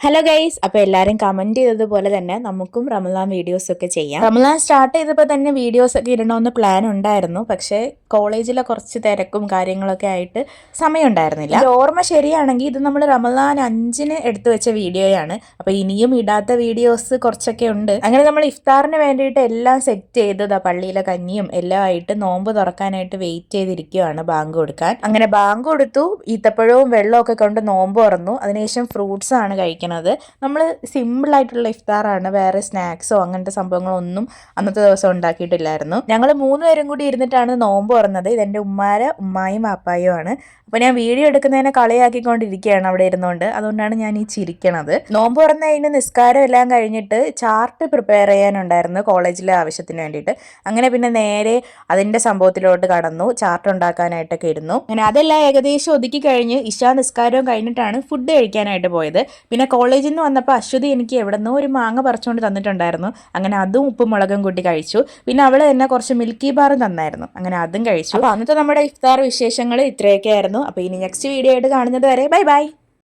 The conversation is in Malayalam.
ഹലോ ഗൈസ്, അപ്പോൾ എല്ലാവരും കമൻറ്റ് ചെയ്തതുപോലെ തന്നെ നമുക്കും റമദാൻ വീഡിയോസൊക്കെ ചെയ്യാം. റമദാൻ സ്റ്റാർട്ട് ചെയ്തപ്പോൾ തന്നെ വീഡിയോസൊക്കെ ഇടണമെന്ന് പ്ലാൻ ഉണ്ടായിരുന്നു. പക്ഷേ കോളേജിലെ കുറച്ച് തിരക്കും കാര്യങ്ങളൊക്കെ ആയിട്ട് സമയം ഉണ്ടായിരുന്നില്ല. ഓർമ്മ ശരിയാണെങ്കിൽ ഇത് നമ്മൾ റമദാൻ 5-ന് എടുത്തു വെച്ച വീഡിയോയാണ്. അപ്പോൾ ഇനിയും ഇടാത്ത വീഡിയോസ് കുറച്ചൊക്കെ ഉണ്ട്. അങ്ങനെ നമ്മൾ ഇഫ്താറിന് വേണ്ടിയിട്ട് എല്ലാം സെറ്റ് ചെയ്തത് പള്ളിയിലെ കഞ്ഞിയും എല്ലാം ആയിട്ട് നോമ്പ് തുറക്കാനായിട്ട് വെയിറ്റ് ചെയ്തിരിക്കുകയാണ് ബാങ്ക് കൊടുക്കാൻ. അങ്ങനെ ബാങ്ക് കൊടുത്തു, ഈത്തപ്പഴവും വെള്ളമൊക്കെ കൊണ്ട് നോമ്പ് തുറന്നു. അതിനുശേഷം ഫ്രൂട്ട്സ് ആണ് കഴിക്കുന്നത്. നമ്മൾ സിമ്പിളായിട്ടുള്ള ഇഫ്താറാണ്, വേറെ സ്നാക്സോ അങ്ങനത്തെ സംഭവങ്ങളൊന്നും അന്നത്തെ ദിവസം ഉണ്ടാക്കിയിട്ടില്ലായിരുന്നു. ഞങ്ങൾ 3 പേരും കൂടി ഇരുന്നിട്ടാണ് നോമ്പ് തുറന്നത്. ഇതെൻ്റെ ഉമ്മായും വാപ്പായും ആണ്. അപ്പോൾ ഞാൻ വീഡിയോ എടുക്കുന്നതിനെ കളിയാക്കിക്കൊണ്ടിരിക്കുകയാണ് അവിടെ ഇരുന്നുകൊണ്ട്. അതുകൊണ്ടാണ് ഞാൻ ഈ ചിരിക്കണത്. നോമ്പ് തുറന്ന് കഴിഞ്ഞ് നിസ്കാരം എല്ലാം കഴിഞ്ഞിട്ട് ചാർട്ട് പ്രിപ്പയർ ചെയ്യാനുണ്ടായിരുന്നു കോളേജിലെ ആവശ്യത്തിന് വേണ്ടിയിട്ട്. അങ്ങനെ പിന്നെ നേരെ അതിൻ്റെ സംഭവത്തിലോട്ട് കടന്നു, ചാർട്ട് ഉണ്ടാക്കാനായിട്ടൊക്കെ ഇരുന്നു. അങ്ങനെ അതെല്ലാം ഏകദേശം ഒതുക്കി കഴിഞ്ഞ് ഇശാ നിസ്കാരവും കഴിഞ്ഞിട്ടാണ് ഫുഡ് കഴിക്കാനായിട്ട് പോയത്. പിന്നെ കോളേജിൽ നിന്ന് വന്നപ്പോൾ അശ്വതി എനിക്ക് എവിടെന്നോ ഒരു മാങ്ങ പറിച്ചുകൊണ്ട് തന്നിട്ടുണ്ടായിരുന്നു. അങ്ങനെ അതും ഉപ്പും മുളകും കൂട്ടി കഴിച്ചു. പിന്നെ അവൾ തന്നെ കുറച്ച് മിൽക്കി ബാറും തന്നായിരുന്നു. അങ്ങനെ അതും കഴിച്ചു. അപ്പോൾ അന്നത്തെ നമ്മുടെ ഇഫ്താർ വിശേഷങ്ങൾ ഇത്രയൊക്കെ ആയിരുന്നു. അപ്പോൾ ഇനി നെക്സ്റ്റ് വീഡിയോ ആയിട്ട് കാണുന്നത് വരെ ബൈ ബൈ.